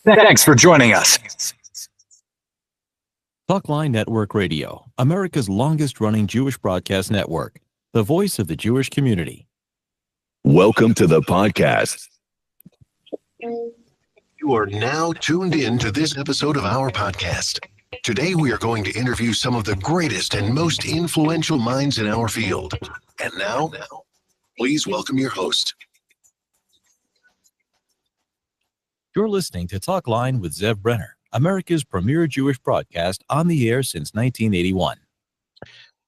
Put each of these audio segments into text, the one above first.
Thanks for joining us. Talkline Network Radio, America's longest-running Jewish broadcast network, the voice of the Jewish community. Welcome to the podcast. You are now tuned in to this episode of our podcast. Today, we are going to interview some of the greatest and most influential minds in our field. And now, please welcome your host. You're listening to Talkline with Zev Brenner, America's premier Jewish broadcast on the air since 1981.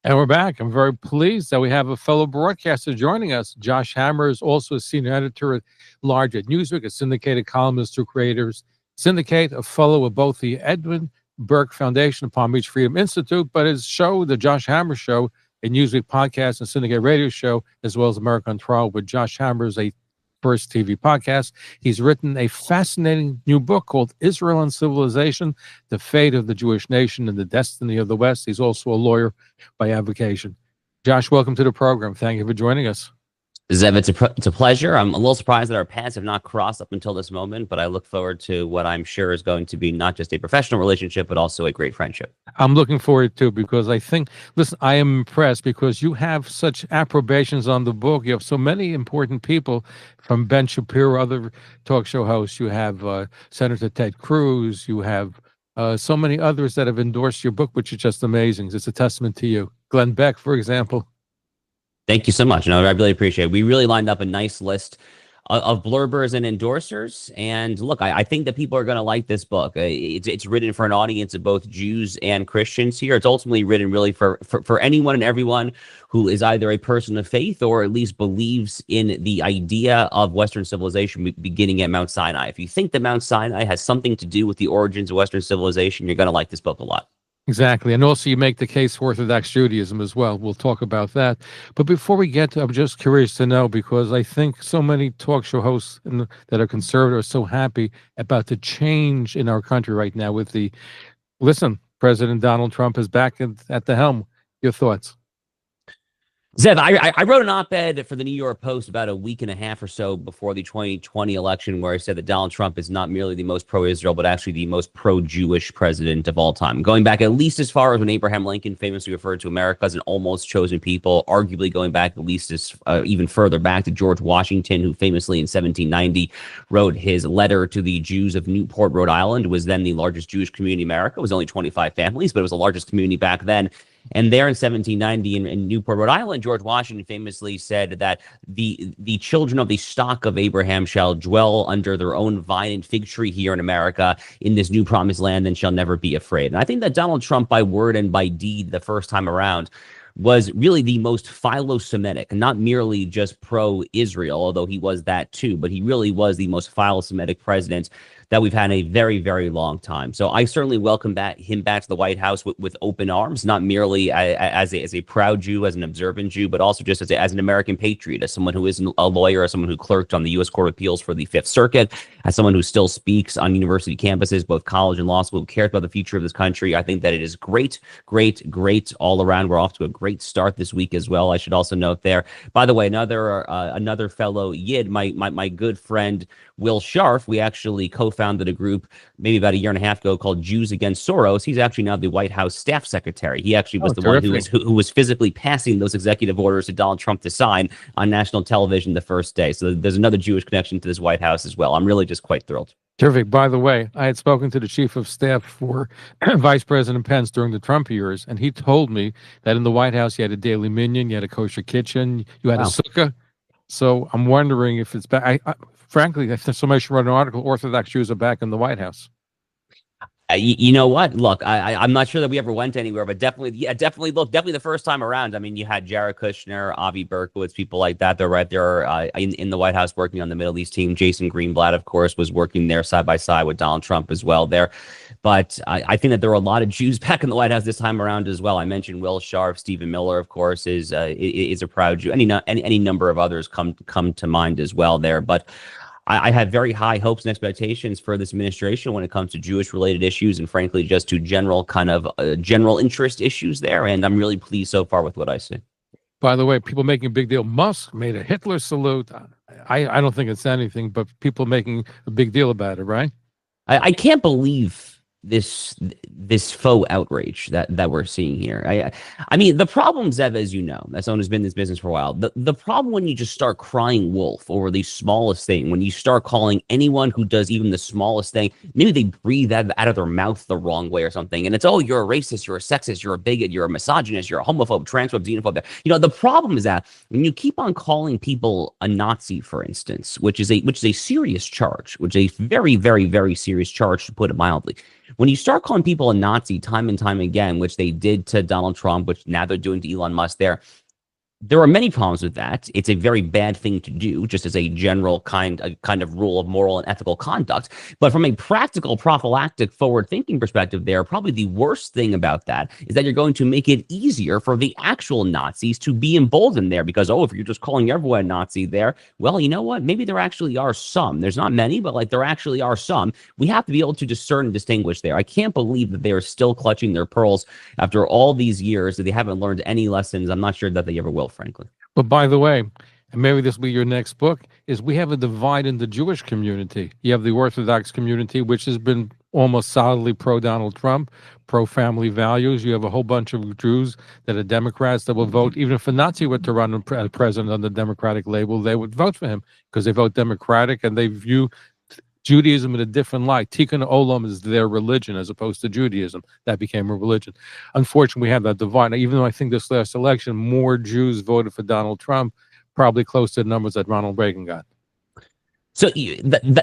And we're back. I'm very pleased that we have a fellow broadcaster joining us. Josh Hammer is also a senior editor-at-large at Newsweek, a syndicated columnist who creators syndicate, a fellow of both the Edwin Burke Foundation and Palm Beach Freedom Institute, but his show, the Josh Hammer Show, a Newsweek podcast and syndicated radio show, as well as America on Trial with Josh Hammer, is a first TV podcast. He's written a fascinating new book called Israel and Civilization, The Fate of the Jewish Nation and the Destiny of the West. He's also a lawyer by avocation. Josh, welcome to the program. Thank you for joining us. Zev, it's a pleasure. I'm a little surprised that our paths have not crossed up until this moment, but I look forward to what I'm sure is going to be not just a professional relationship, but also a great friendship. I'm looking forward to, because I think, listen, I am impressed because you have such approbations on the book. You have so many important people, from Ben Shapiro, other talk show hosts. You have Senator Ted Cruz. You have so many others that have endorsed your book, which is just amazing. It's a testament to you. Glenn Beck, for example. Thank you so much. No, I really appreciate it. We really lined up a nice list of blurbers and endorsers. And look, I think that people are going to like this book. It's written for an audience of both Jews and Christians here. It's ultimately written really for anyone and everyone who is either a person of faith or at least believes in the idea of Western civilization beginning at Mount Sinai. If you think that Mount Sinai has something to do with the origins of Western civilization, you're going to like this book a lot. Exactly. And also you make the case for Orthodox Judaism as well. We'll talk about that. But before we get to, I'm just curious to know, because I think so many talk show hosts that are conservative are so happy about the change in our country right now with President Donald Trump is back at the helm. Your thoughts? Zev, I wrote an op-ed for the New York Post about a week and a half or so before the 2020 election, where I said that Donald Trump is not merely the most pro-Israel, but actually the most pro-Jewish president of all time. Going back at least as far as when Abraham Lincoln famously referred to America as an almost chosen people, arguably going back at least as even further back to George Washington, who famously in 1790 wrote his letter to the Jews of Newport, Rhode Island. It was then the largest Jewish community in America. It was only 25 families, but it was the largest community back then. And there in 1790 in Newport, Rhode Island, George Washington famously said that the children of the stock of Abraham shall dwell under their own vine and fig tree here in America in this new promised land and shall never be afraid. And I think that Donald Trump, by word and by deed, the first time around, was really the most philo-Semitic, not merely just pro-Israel, although he was that too, but he really was the most philo-Semitic president that we've had in a very, very long time. So I certainly welcome him back to the White House with open arms, not merely as a proud Jew, as an observant Jew, but also just as an American patriot, as someone who is a lawyer, as someone who clerked on the U.S. Court of Appeals for the Fifth Circuit, as someone who still speaks on university campuses, both college and law school, who cares about the future of this country. I think that it is great, great, great all around. We're off to a great start this week as well. I should also note there, by the way, another fellow Yid, my good friend Will Scharf, we actually co-founded a group maybe about a year and a half ago called Jews Against Soros. He's actually now the White House staff secretary. He actually was one who was physically passing those executive orders to Donald Trump to sign on national television the first day. So there's another Jewish connection to this White House as well. I'm really just quite thrilled. Terrific. By the way, I had spoken to the chief of staff for Vice President Pence during the Trump years, and he told me that in the White House you had a daily minyan, you had a kosher kitchen, you had a sukkah. So I'm wondering if it's back. Frankly, if somebody should write an article, Orthodox Jews are back in the White House. You know what? Look, I'm not sure that we ever went anywhere, but definitely the first time around. I mean, you had Jared Kushner, Avi Berkowitz, people like that. They're right there in the White House working on the Middle East team. Jason Greenblatt, of course, was working there side by side with Donald Trump as well there. But I think that there are a lot of Jews back in the White House this time around as well. I mentioned Will Scharf, Stephen Miller, of course, is a proud Jew. Any number of others come to mind as well there, but I have very high hopes and expectations for this administration when it comes to Jewish-related issues and, frankly, just to general interest issues there. And I'm really pleased so far with what I see. By the way, people making a big deal. Musk made a Hitler salute. I don't think it's anything, but people making a big deal about it, right? I can't believe this faux outrage that we're seeing here. I mean, the problem, Zev, as you know, as someone who's been in this business for a while, the problem when you just start crying wolf over the smallest thing, when you start calling anyone who does even the smallest thing, maybe they breathe out of their mouth the wrong way or something, and it's, oh, you're a racist, you're a sexist, you're a bigot, you're a misogynist, you're a homophobe, transphobe, xenophobe. The problem is that when you keep on calling people a Nazi, for instance, which is a serious charge, which is a very, very, very serious charge, to put it mildly. When you start calling people a Nazi time and time again, which they did to Donald Trump, which now they're doing to Elon Musk, there are many problems with that. It's a very bad thing to do, just as a general kind of rule of moral and ethical conduct. But from a practical, prophylactic, forward-thinking perspective there, probably the worst thing about that is that you're going to make it easier for the actual Nazis to be emboldened there because, oh, if you're just calling everyone a Nazi there, well, you know what? Maybe there actually are some. There's not many, but like there actually are some. We have to be able to discern and distinguish there. I can't believe that they are still clutching their pearls after all these years, that they haven't learned any lessons. I'm not sure that they ever will, frankly. But by the way, and maybe this will be your next book, is we have a divide in the Jewish community. You have the Orthodox community, which has been almost solidly pro-Donald Trump, pro-family values. You have a whole bunch of Jews that are Democrats that will vote. Even if a Nazi were to run as president on the Democratic label, they would vote for him because they vote Democratic and they view Judaism in a different light. Tikkun Olam is their religion as opposed to Judaism. That became a religion. Unfortunately, we have that divide. Now, even though I think this last election, more Jews voted for Donald Trump, probably close to the numbers that Ronald Reagan got. So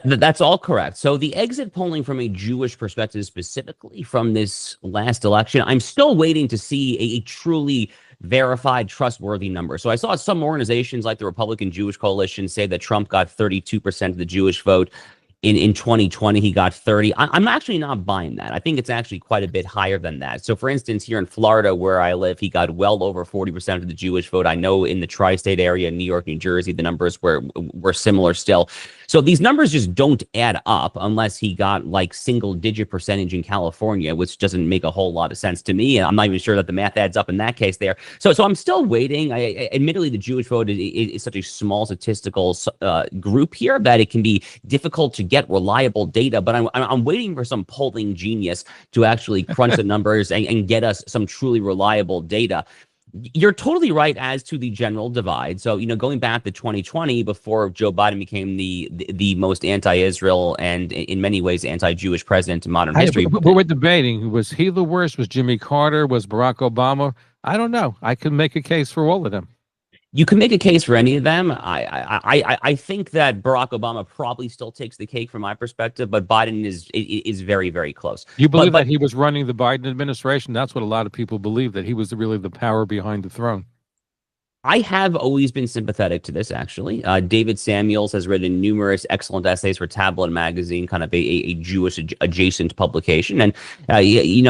that's all correct. So the exit polling from a Jewish perspective, specifically from this last election, I'm still waiting to see a truly verified, trustworthy number. So I saw some organizations like the Republican Jewish Coalition say that Trump got 32% of the Jewish vote. In 2020, he got 30. I'm actually not buying that. I think it's actually quite a bit higher than that. So, for instance, here in Florida, where I live, he got well over 40% of the Jewish vote. I know in the tri-state area, New York, New Jersey, the numbers were similar still. So these numbers just don't add up unless he got like single-digit percentage in California, which doesn't make a whole lot of sense to me. And I'm not even sure that the math adds up in that case there. So I'm still waiting. Admittedly, the Jewish vote is such a small statistical group here that it can be difficult to get reliable data, but I'm waiting for some polling genius to actually crunch the numbers and get us some truly reliable data. You're totally right as to the general divide. So, going back to 2020, before Joe Biden became the most anti-Israel and in many ways anti-Jewish president in modern history. We're debating, was he the worst? Was Jimmy Carter? Was Barack Obama? I don't know. I can make a case for all of them. You can make a case for any of them. I think that Barack Obama probably still takes the cake from my perspective, but Biden is very, very close. You believe that he was running the Biden administration? That's what a lot of people believe, that he was really the power behind the throne. I have always been sympathetic to this, actually. David Samuels has written numerous excellent essays for Tablet Magazine, kind of a Jewish adjacent publication. And,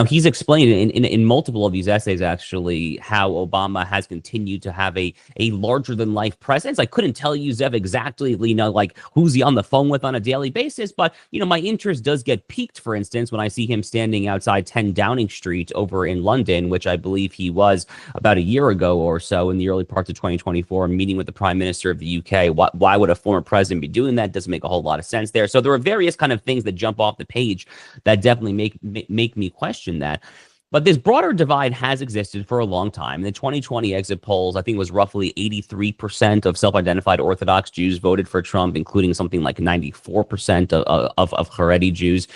he's explained in multiple of these essays, actually, how Obama has continued to have a larger-than-life presence. I couldn't tell you, Zev, exactly, like who's he on the phone with on a daily basis. But, my interest does get piqued, for instance, when I see him standing outside 10 Downing Street over in London, which I believe he was about a year ago or so in the early part of 2024, meeting with the Prime Minister of the UK. Why would a former president be doing that? Doesn't make a whole lot of sense there. So there are various kind of things that jump off the page that definitely make me question that. But this broader divide has existed for a long time. In the 2020 exit polls, I think it was roughly 83% of self-identified Orthodox Jews voted for Trump, including something like 94% of Haredi Jews.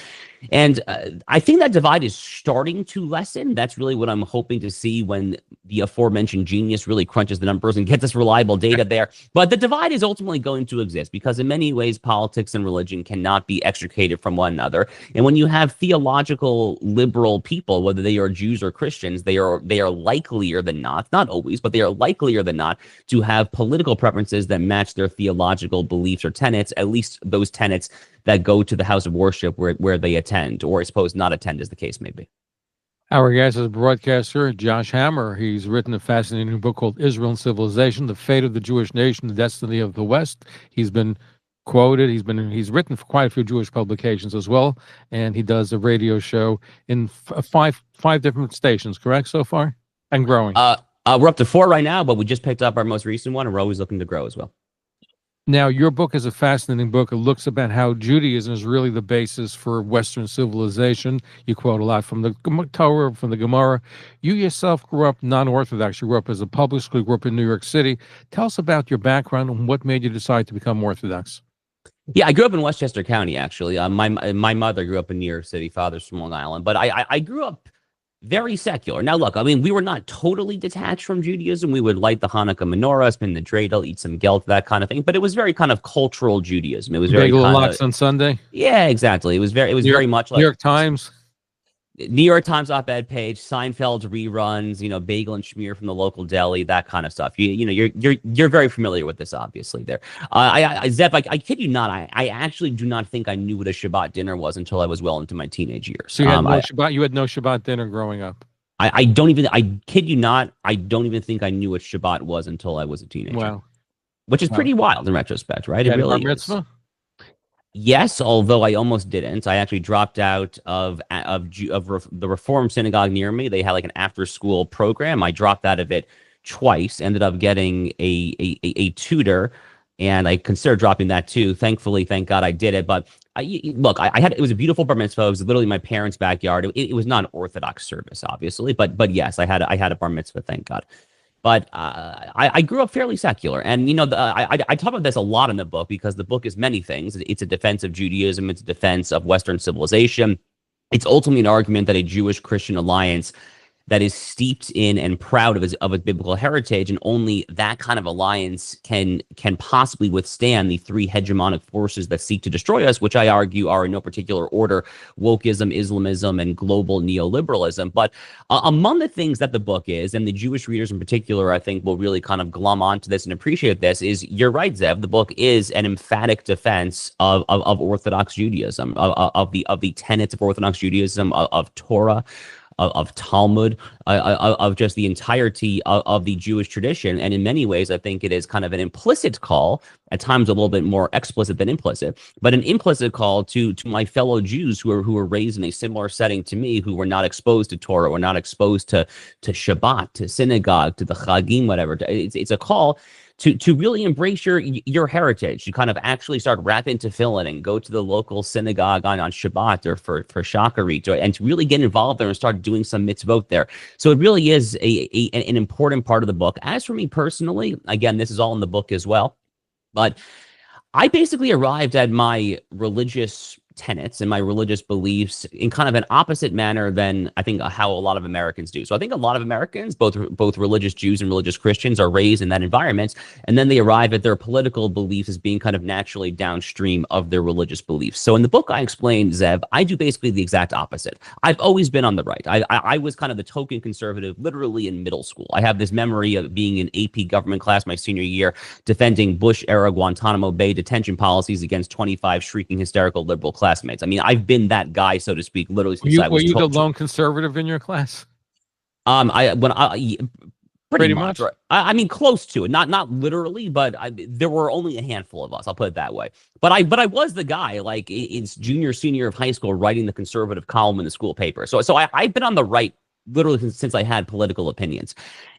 And I think that divide is starting to lessen. That's really what I'm hoping to see when the aforementioned genius really crunches the numbers and gets us reliable data there. But the divide is ultimately going to exist because in many ways, politics and religion cannot be extricated from one another. And when you have theological liberal people, whether they are Jews or Christians, they are likelier than not always, but they are likelier than not to have political preferences that match their theological beliefs or tenets, at least those tenets that go to the house of worship where they attend, or I suppose not attend, as the case may be. Our guest is broadcaster Josh Hammer. He's written a fascinating book called Israel and Civilization: The Fate of the Jewish Nation, the Destiny of the West. He's been quoted. He's written for quite a few Jewish publications as well, and he does a radio show in five different stations, correct, so far? And growing. We're up to 4 right now, but we just picked up our most recent one, and we're always looking to grow as well. Now, your book is a fascinating book. It looks about how Judaism is really the basis for Western civilization. You quote a lot from the Torah, from the Gemara. You yourself grew up non-Orthodox. You grew up as a public school, you grew up in New York City. Tell us about your background and what made you decide to become Orthodox. Yeah, I grew up in Westchester County, actually. My mother grew up in New York City, father's from Long Island. But I grew up very secular. Now, look, I mean, we were not totally detached from Judaism. We would light the Hanukkah menorah, spin the dreidel, eat some gelt, that kind of thing. But it was very kind of cultural Judaism. It was very Bagel kind lox of, on Sunday. yeah, exactly. It was very much like New York Times. New York Times op-ed page, Seinfeld's reruns, bagel and schmear from the local deli, that kind of stuff. You're very familiar with this, obviously. There, Zev, I kid you not, I actually do not think I knew what a Shabbat dinner was until I was well into my teenage years. So you had no Shabbat. You had no Shabbat dinner growing up. I kid you not, I don't even think I knew what Shabbat was until I was a teenager. Wow, which is pretty wild in retrospect, right? You It had a really bar mitzvah? Yes, although I almost didn't. I actually dropped out of the Reform synagogue near me. They had like an after-school program. I dropped out of it twice. Ended up getting a tutor, and I considered dropping that too. Thankfully, thank God I did it. But it was a beautiful bar mitzvah. It was literally my parents' backyard. It was not an Orthodox service, obviously, but yes, I had a bar mitzvah. Thank God. But I grew up fairly secular. And, I talk about this a lot in the book because the book is many things. It's a defense of Judaism. It's a defense of Western civilization. It's ultimately an argument that a Jewish-Christian alliance that is steeped in and proud of its biblical heritage, and only that kind of alliance can possibly withstand the three hegemonic forces that seek to destroy us, which I argue are in no particular order: wokeism, Islamism, and global neoliberalism. But among the things that the book is, and the Jewish readers in particular, I think will really kind of glom onto this and appreciate this, is, you're right, Zev, the book is an emphatic defense of Orthodox Judaism, of the tenets of Orthodox Judaism, of Torah, of Talmud, of just the entirety of the Jewish tradition. And in many ways, I think it is kind of an implicit call, at times a little bit more explicit than implicit, but an implicit call to my fellow Jews who were raised in a similar setting to me, who were not exposed to Torah, were not exposed to Shabbat, to synagogue, to the Chagim, whatever. It's a call to really embrace your heritage, to kind of actually start wrapping tefillin and go to the local synagogue on Shabbat or for Shacharit, and to really get involved there and start doing some mitzvot there. So it really is an important part of the book. As for me personally, again, this is all in the book as well, but I basically arrived at my religious tenets and my religious beliefs in kind of an opposite manner than I think how a lot of Americans do. So I think a lot of Americans, both religious Jews and religious Christians, are raised in that environment, and then they arrive at their political beliefs as being kind of naturally downstream of their religious beliefs. So in the book, I explain, Zev, I do basically the exact opposite. I've always been on the right. I was kind of the token conservative, literally in middle school. I have this memory of being in AP government class my senior year, defending Bush-era Guantanamo Bay detention policies against 25 shrieking, hysterical liberal classmates. I mean, I've been that guy, so to speak, literally since I was 12. Were you the lone conservative in your class? Pretty much. Right. I mean, close to it. Not literally, but there were only a handful of us. I'll put it that way. But I was the guy, like, in junior, senior of high school, writing the conservative column in the school paper. So I've been on the right literally since I had political opinions.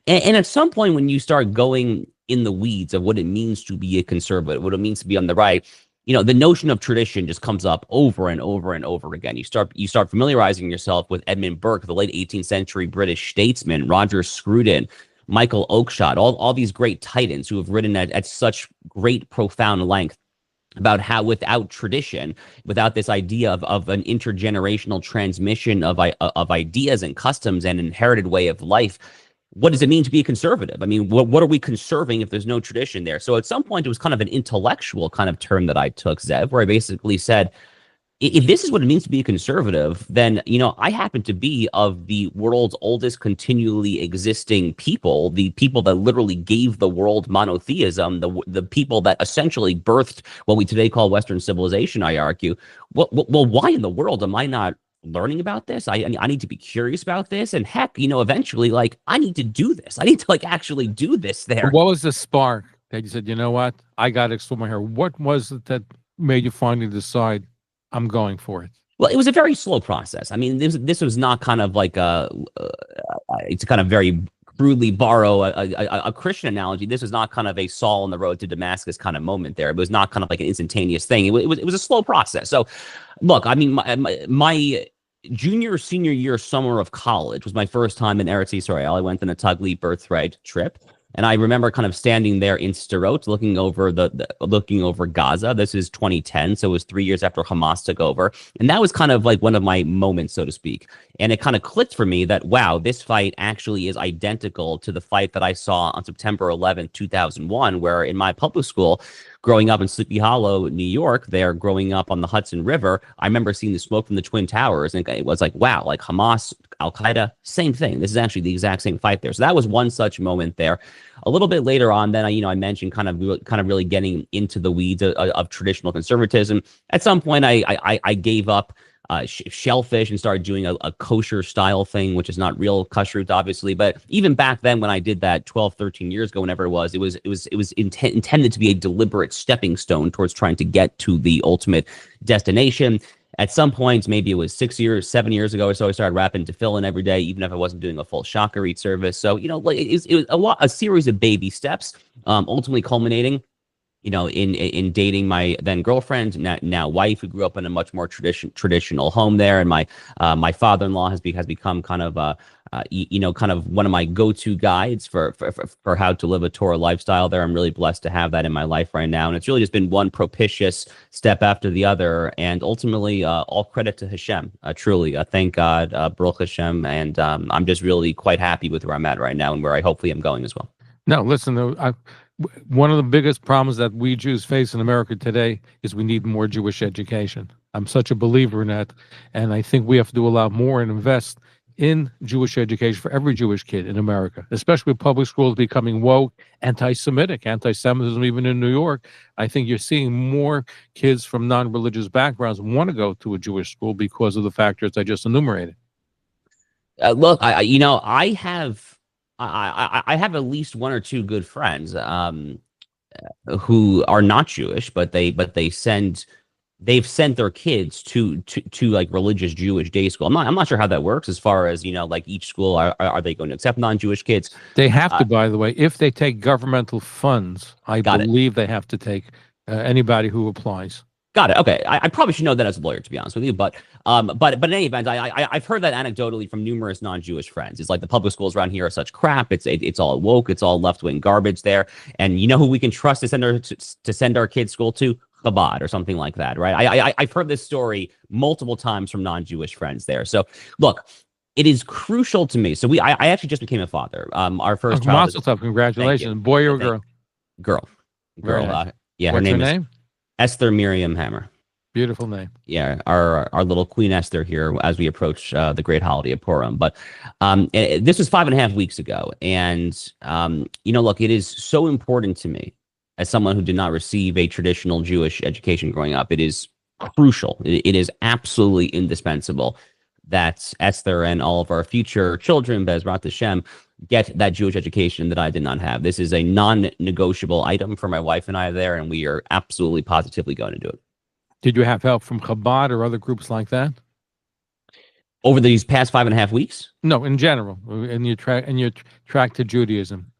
And at some point, when you start going in the weeds of what it means to be a conservative, what it means to be on the right, the notion of tradition just comes up over and over and over again. You start familiarizing yourself with Edmund Burke, the late 18th century British statesman, Roger Scruton, Michael Oakeshott, all these great titans who have written at such great, profound length about how without tradition, without this idea of an intergenerational transmission of ideas and customs and inherited way of life, what does it mean to be a conservative? I mean, what are we conserving if there's no tradition there? So at some point, it was kind of an intellectual kind of term that I took, Zev, where I basically said, if this is what it means to be a conservative, then, I happen to be of the world's oldest continually existing people, the people that literally gave the world monotheism, the people that essentially birthed what we today call Western civilization, I argue. Well, why in the world am I not learning about this? I need to be curious about this, and heck, eventually, like, I need to do this. I need to actually do this there. What was the spark that you said, you know what, I got to explore my hair? What was it that made you finally decide, I'm going for it? Well, it was a very slow process. I mean, this was not kind of like it's kind of very crudely borrow a Christian analogy, this was not kind of a Saul on the road to Damascus kind of moment there. It was not kind of like an instantaneous thing. It was a slow process. So, look, I mean, my junior, senior year, summer of college was my first time in Eretz Yisrael. I went on a Tagli birthright trip. And I remember kind of standing there in Sderot, looking over Gaza. This is 2010, so it was 3 years after Hamas took over, and that was kind of like one of my moments, so to speak. And it kind of clicked for me that wow, this fight actually is identical to the fight that I saw on September 11th, 2001, where in my public school, growing up in Sleepy Hollow, New York, there, growing up on the Hudson River, I remember seeing the smoke from the Twin Towers, and it was like wow, like Hamas, Al Qaeda, same thing. This is actually the exact same fight there. So that was one such moment there. A little bit later on, then I mentioned kind of really getting into the weeds of traditional conservatism. At some point, I gave up shellfish and started doing a kosher style thing, which is not real kashrut, obviously. But even back then, when I did that 12, 13 years ago, whenever it was intended to be a deliberate stepping stone towards trying to get to the ultimate destination. At some points, maybe it was 7 years ago or so, I started rapping tefillin every day, even if I wasn't doing a full shacharit service. So, like it was a series of baby steps, ultimately culminating, in dating my then girlfriend, now wife, who grew up in a much more traditional home there, and my father-in-law has become kind of kind of one of my go-to guides for how to live a Torah lifestyle there. I'm really blessed to have that in my life right now, and it's really just been one propitious step after the other, and ultimately all credit to Hashem. Truly, thank God, Baruch Hashem, and I'm just really quite happy with where I'm at right now and where I hopefully am going as well. No, listen, one of the biggest problems that we Jews face in America today is we need more Jewish education. I'm such a believer in that, and I think we have to do a lot more and invest in Jewish education for every Jewish kid in America, especially with public schools becoming woke, anti-Semitism even in New York. I think you're seeing more kids from non-religious backgrounds want to go to a Jewish school because of the factors I just enumerated. Look, I have at least one or two good friends who are not Jewish, but they've sent their kids to like religious Jewish day school. I'm not sure how that works as far as like each school are they going to accept non-Jewish kids? They have to, by the way, if they take governmental funds. I believe they have to take anybody who applies. Got it. Okay, I probably should know that as a lawyer, to be honest with you. But in any event, I've heard that anecdotally from numerous non-Jewish friends. It's like the public schools around here are such crap. It's all woke. It's all left-wing garbage there. And you know who we can trust to send our kids to school to? Chabad or something like that, right? I've heard this story multiple times from non-Jewish friends there. So look, it is crucial to me. So I actually just became a father. Our first child. Congratulations, boy or girl? Girl. Yeah, What's her name? Esther Miriam Hammer. Beautiful name. Yeah, our little Queen Esther here as we approach the great holiday of Purim. But this was 5.5 weeks ago. And, look, it is so important to me as someone who did not receive a traditional Jewish education growing up. It is crucial. It is absolutely indispensable that Esther and all of our future children, Bezrat Hashem, get that Jewish education that I did not have. This is a non-negotiable item for my wife and I there, and we are absolutely positively going to do it. Did you have help from Chabad or other groups like that? Over these past 5.5 weeks? No, in general, in your track to Judaism.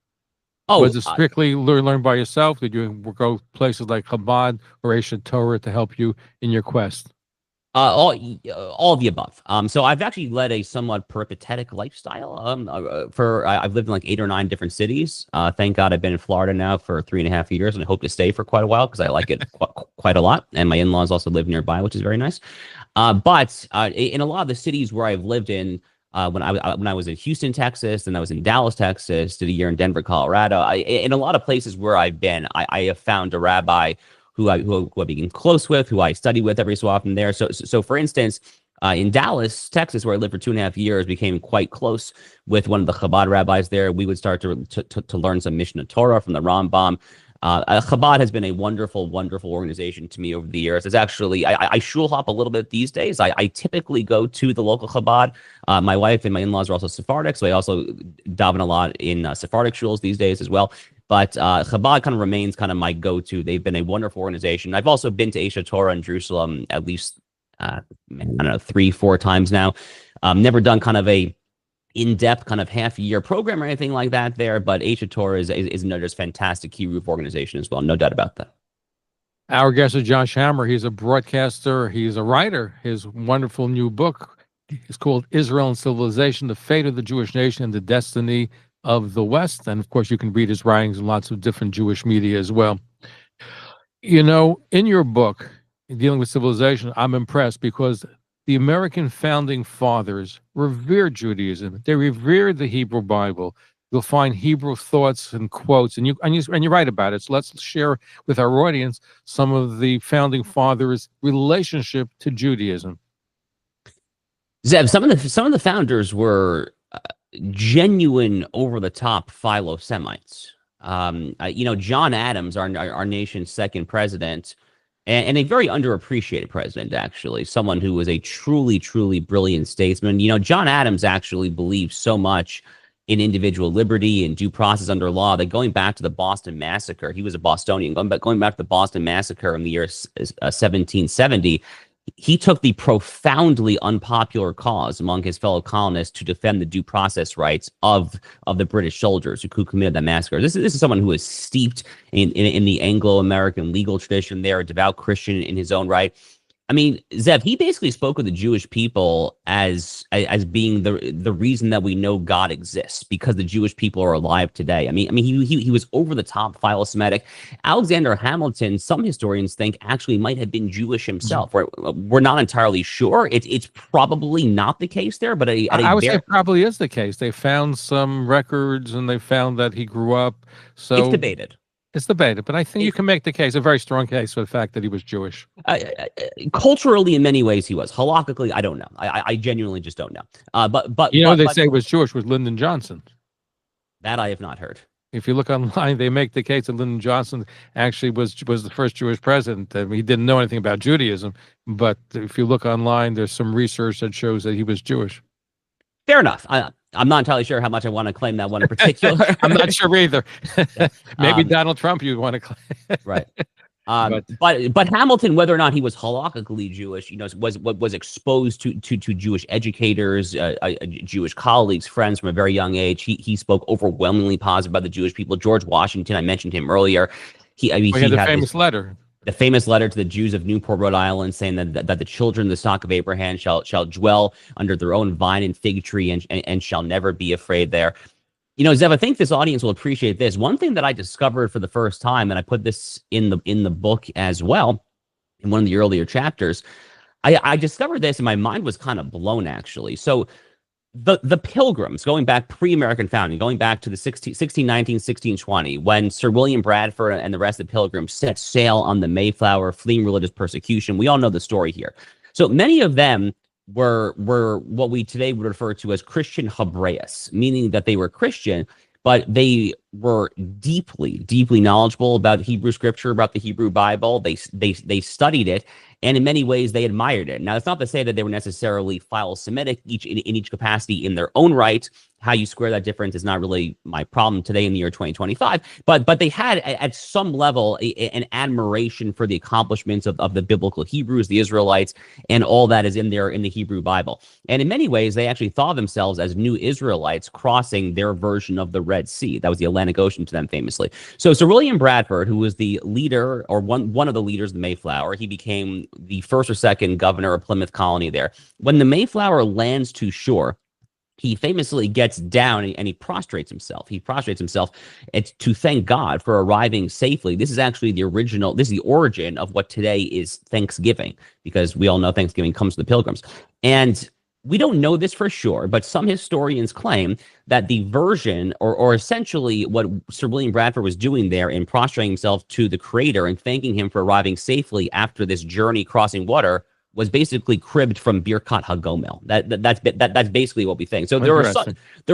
Oh, was it strictly learned by yourself? Did you go places like Chabad or Eshet Torah to help you in your quest? All of the above. So I've actually led a somewhat peripatetic lifestyle. I've lived in like 8 or 9 different cities. Thank God I've been in Florida now for 3.5 years, and I hope to stay for quite a while because I like it quite a lot. And my in-laws also live nearby, which is very nice. But in a lot of the cities where I've lived in, when I was in Houston, Texas, and I was in Dallas, Texas, did a year in Denver, Colorado. In a lot of places where I've been, I have found a rabbi who I became close with, who I study with every so often there. So for instance, in Dallas, Texas, where I lived for 2.5 years, became quite close with one of the Chabad rabbis there. We would start to learn some Mishnah Torah from the Rambam. Chabad has been a wonderful, wonderful organization to me over the years. It's actually, I shul hop a little bit these days. I typically go to the local Chabad. My wife and my in-laws are also Sephardic, so I also daven a lot in Sephardic shuls these days as well. But Chabad kind of remains kind of my go-to. They've been a wonderful organization. I've also been to Eshet Torah in Jerusalem at least, 3-4 times now. Never done kind of a in-depth kind of half-year program or anything like that there, but Torah is another just fantastic Hebrew organization as well. No doubt about that. Our guest is Josh Hammer. He's a broadcaster. He's a writer. His wonderful new book is called Israel and Civilization, The Fate of the Jewish Nation and the Destiny of the West. And, of course, you can read his writings in lots of different Jewish media as well. You know, in your book, dealing with civilization, I'm impressed because the American founding fathers revered Judaism. They revered the Hebrew Bible. You'll find Hebrew thoughts and quotes, and you write about it. So let's share with our audience some of the founding fathers' relationship to Judaism. Zev, some of the founders were genuine, over-the-top philo-Semites. John Adams, our nation's second president, and a very underappreciated president, actually, someone who was a truly, truly brilliant statesman. John Adams actually believed so much in individual liberty and due process under law that going back to the Boston Massacre, he was a Bostonian, going back to the Boston Massacre in the year 1770, he took the profoundly unpopular cause among his fellow colonists to defend the due process rights of the British soldiers who committed that massacre. This is someone who is steeped in the Anglo-American legal tradition. They're a devout Christian in his own right. I mean, Zev, he basically spoke of the Jewish people as being the reason that we know God exists, because the Jewish people are alive today. I mean, he was over the top philo-Semitic. Alexander Hamilton, some historians think, actually might have been Jewish himself. We're not entirely sure. It's probably not the case there, but I would say it probably is the case. They found some records and they found that he grew up. So it's debated. It's debated, but I think you can make the case, a very strong case, for the fact that he was Jewish. Culturally, in many ways, he was. Halakhically, I don't know. I genuinely just don't know. But they say he was Jewish with Lyndon Johnson. That I have not heard. If you look online, they make the case that Lyndon Johnson actually was the first Jewish president. He didn't know anything about Judaism, but if you look online, there's some research that shows that he was Jewish. Fair enough. I'm not entirely sure how much I want to claim that one in particular. I'm not sure either. Maybe Donald Trump you'd want to claim. Right. But Hamilton, whether or not he was halakhically Jewish, was exposed to Jewish educators, Jewish colleagues, friends from a very young age. He spoke overwhelmingly positive about the Jewish people. George Washington, I mentioned him earlier. He had the famous letter. The famous letter to the Jews of Newport, Rhode Island, saying that the children of the stock of Abraham shall dwell under their own vine and fig tree and shall never be afraid there. Zev, I think this audience will appreciate this. One thing that I discovered for the first time, and I put this in the book as well, in one of the earlier chapters, I discovered this and my mind was kind of blown, actually. So the Pilgrims, going back pre-American founding, going back to the 1619, 1620, when Sir William Bradford and the rest of the Pilgrims set sail on the Mayflower, fleeing religious persecution. We all know the story here. So many of them were what we today would refer to as Christian Hebraeus, meaning that they were Christian, but they were deeply, deeply knowledgeable about Hebrew scripture, about the Hebrew Bible. They studied it, and in many ways they admired it. Now, it's not to say that they were necessarily philo-Semitic in each capacity in their own right. How you square that difference is not really my problem today in the year 2025. But they had, at some level, an admiration for the accomplishments of the biblical Hebrews, the Israelites, and all that is in there in the Hebrew Bible. And in many ways, they actually thought of themselves as new Israelites crossing their version of the Red Sea. That was the Atlantic Ocean to them, famously. So Sir William Bradford, who was the leader, or one of the leaders of the Mayflower, he became the first or second governor of Plymouth Colony there. When the Mayflower lands to shore, he famously gets down and he prostrates himself. He prostrates himself to thank God for arriving safely. This is actually the origin of what today is Thanksgiving, because we all know Thanksgiving comes from the Pilgrims. And we don't know this for sure, but some historians claim that the version, or essentially what Sir William Bradford was doing there in prostrating himself to the Creator and thanking him for arriving safely after this journey crossing water, was basically cribbed from Birkat HaGomel. That's basically what we think. So there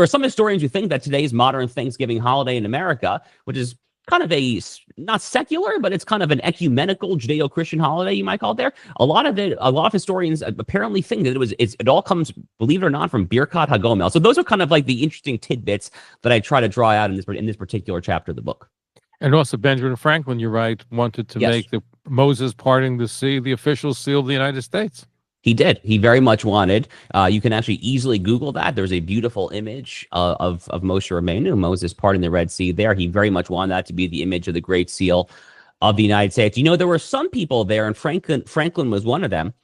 are some historians who think that today's modern Thanksgiving holiday in America, which is kind of not secular, but it's kind of an ecumenical Judeo-Christian holiday, you might call it there. A lot of historians apparently think that it all comes, believe it or not, from Birkat HaGomel. So those are kind of like the interesting tidbits that I try to draw out in this particular chapter of the book. And also Benjamin Franklin, you're right, wanted to make the Moses parting the sea the official seal of the United States. He did. He very much wanted. You can actually easily Google that. There's a beautiful image of Moshe Rabbeinu, Moses parting the Red Sea there. He very much wanted that to be the image of the Great Seal of the United States. You know, there were some people there, and Franklin was one of them.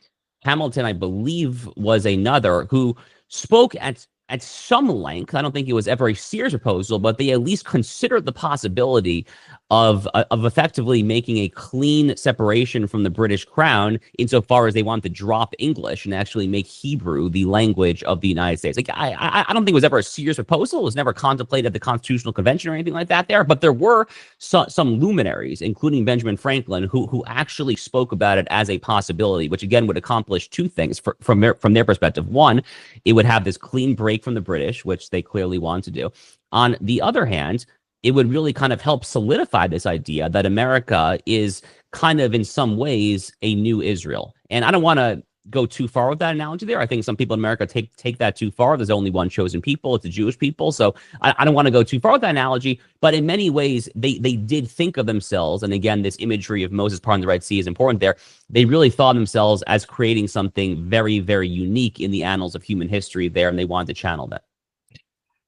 Hamilton, I believe, was another, who spoke at some length. I don't think it was ever a serious proposal, but they at least considered the possibility of effectively making a clean separation from the British crown, insofar as they want to drop English and actually make Hebrew the language of the United States. Like, I don't think it was ever a serious proposal. It was never contemplated at the Constitutional Convention or anything like that there, but there were some luminaries, including Benjamin Franklin, who actually spoke about it as a possibility, which again would accomplish two things from their perspective. One, it would have this clean break from the British, which they clearly want to do. On the other hand, it would really kind of help solidify this idea that America is kind of in some ways a new Israel. And I don't want to go too far with that analogy there. I think some people in America take that too far. There's only one chosen people. It's the Jewish people. So I don't want to go too far with that analogy. But in many ways, they did think of themselves. And again, this imagery of Moses parting the Red Sea is important there. They really thought of themselves as creating something very, very unique in the annals of human history there. And they wanted to channel that.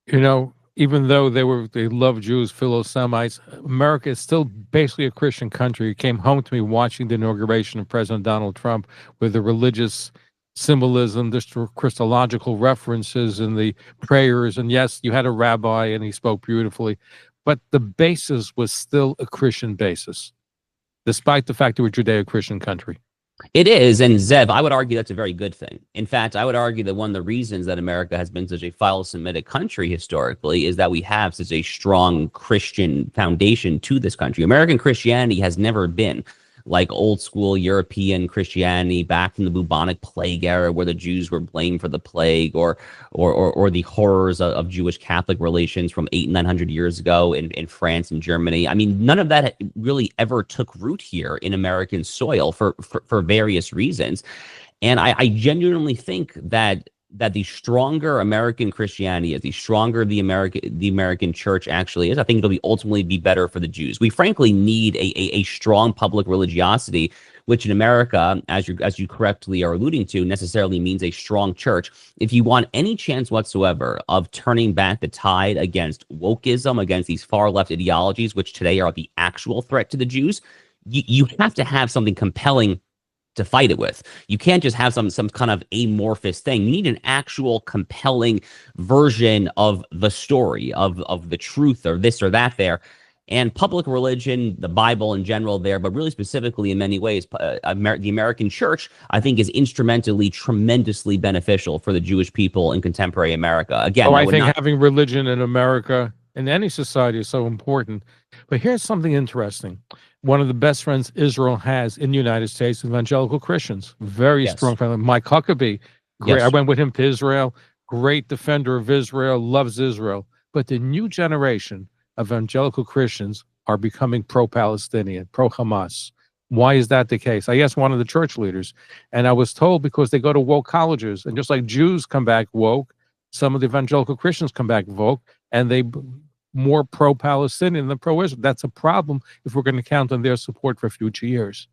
You know, even though they love Jews, Philo-Semites, America is still basically a Christian country. It came home to me watching the inauguration of President Donald Trump, with the religious symbolism, the Christological references and the prayers. And yes, you had a rabbi and he spoke beautifully, but the basis was still a Christian basis, despite the fact that we're a Judeo-Christian country. It is. And Zev, I would argue that's a very good thing. In fact, I would argue that one of the reasons that America has been such a philo-Semitic country historically is that we have such a strong Christian foundation to this country. American Christianity has never been like old school European Christianity back from the bubonic plague era, where the Jews were blamed for the plague, or the horrors of Jewish Catholic relations from 800 and 900 years ago in France and Germany. I mean, none of that really ever took root here in American soil for various reasons. And I genuinely think that the stronger American Christianity is, the stronger the American church actually is, I think it'll ultimately be better for the Jews. We frankly need a strong public religiosity, which in America, as you correctly are alluding to, necessarily means a strong church. If you want any chance whatsoever of turning back the tide against wokeism, against these far left ideologies, which today are the actual threat to the Jews, you have to have something compelling to fight it with. You can't just have some kind of amorphous thing. You need an actual compelling version of the story, of the truth, or this or that there. And public religion, the Bible in general there, but really specifically in many ways, the American church, I think, is instrumentally, tremendously beneficial for the Jewish people in contemporary America. Again, I think having religion in America, in any society, is so important. But here's something interesting. One of the best friends Israel has in the United States, evangelical Christians, very strong family. Mike Huckabee, great. Yes. I went with him to Israel, great defender of Israel, loves Israel. But the new generation of evangelical Christians are becoming pro-Palestinian, pro-Hamas. Why is that the case? I asked one of the church leaders, and I was told because they go to woke colleges, and just like Jews come back woke, some of the evangelical Christians come back woke, and they more pro-Palestinian than pro-Israel. That's a problem if we're going to count on their support for future years.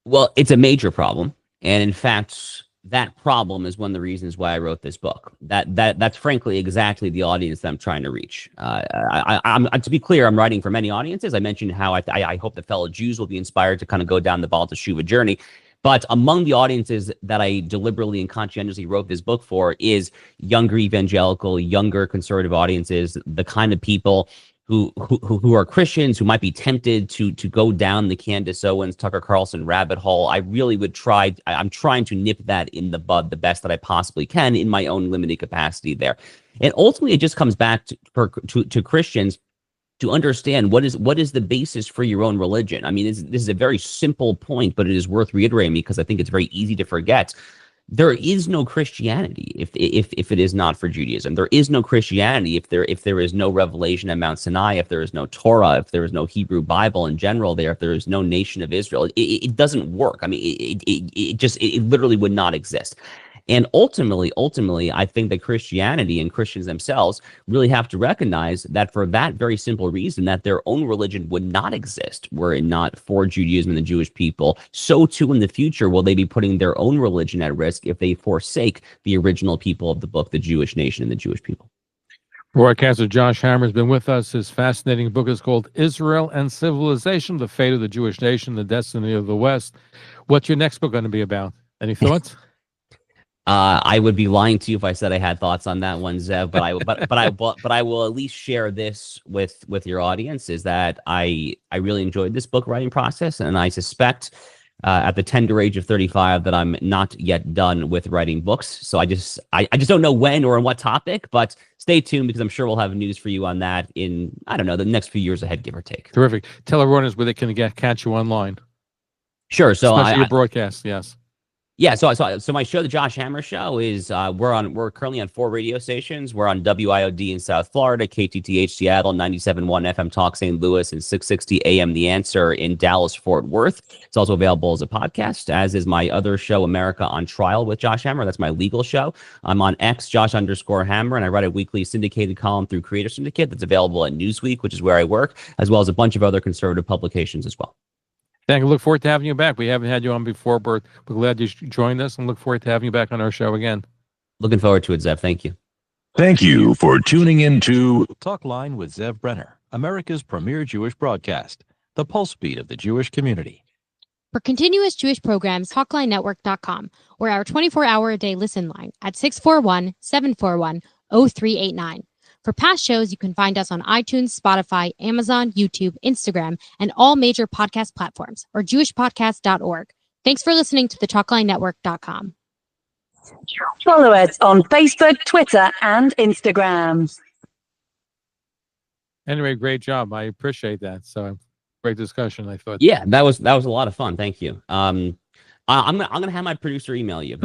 Well, it's a major problem. And in fact, that problem is one of the reasons why I wrote this book. That's frankly exactly the audience that I'm trying to reach. I'm to be clear, I'm writing for many audiences. I mentioned how I hope that fellow Jews will be inspired to kind of go down the Baal Teshuva journey. But among the audiences that I deliberately and conscientiously wrote this book for is younger evangelical, younger conservative audiences, the kind of people who are Christians, who might be tempted to go down the Candace Owens, Tucker Carlson rabbit hole. I'm trying to nip that in the bud the best that I possibly can in my own limited capacity there. And ultimately, it just comes back to Christians to understand what is the basis for your own religion. I mean, this is a very simple point, but it is worth reiterating because I think it's very easy to forget. There is no Christianity if it is not for Judaism. There is no Christianity if there is no revelation at Mount Sinai, if there is no Torah, if there is no Hebrew Bible in general there, if there is no nation of Israel. It doesn't work. I mean, it literally would not exist. And ultimately, I think that Christianity and Christians themselves really have to recognize that for that very simple reason, that their own religion would not exist were it not for Judaism and the Jewish people. So too in the future will they be putting their own religion at risk if they forsake the original people of the book, the Jewish nation and the Jewish people. Broadcaster Josh Hammer has been with us. His fascinating book is called Israel and Civilization, The Fate of the Jewish Nation, The Destiny of the West. What's your next book going to be about? Any thoughts? I would be lying to you if I said I had thoughts on that one, Zev. But I will at least share this with your audience: is that I really enjoyed this book writing process, and I suspect at the tender age of 35 that I'm not yet done with writing books. So I just don't know when or on what topic. But stay tuned, because I'm sure we'll have news for you on that in, I don't know, the next few years ahead, give or take. Terrific. Tell everyone where they can catch you online. Sure. So especially your broadcast, yes. Yeah, so my show, the Josh Hammer Show, is we're currently on 4 radio stations. We're on WIOD in South Florida, KTTH Seattle, 97.1 FM Talk St. Louis, and 660 AM The Answer in Dallas, Fort Worth. It's also available as a podcast, as is my other show, America on Trial with Josh Hammer. That's my legal show. I'm on X, Josh_Hammer, and I write a weekly syndicated column through Creator Syndicate that's available at Newsweek, which is where I work, as well as a bunch of other conservative publications as well. Thank you. Look forward to having you back. We haven't had you on before, but we're glad you joined us, and look forward to having you back on our show again. Looking forward to it, Zev. Thank you. Thank you for tuning in to Talkline with zev Brenner, America's premier Jewish broadcast, the pulse beat of the Jewish community. For continuous Jewish programs, TalklineNetwork.com, or our 24-hour-a-day listen line at 641-741-0389. For past shows, you can find us on iTunes, Spotify, Amazon, YouTube, Instagram, and all major podcast platforms, or jewishpodcast.org. Thanks for listening to the TalklineNetwork.com. Follow us on Facebook, Twitter, and Instagram. Anyway, great job. I appreciate that. So great discussion, I thought. Yeah, that was a lot of fun. Thank you. I'm gonna have my producer email you.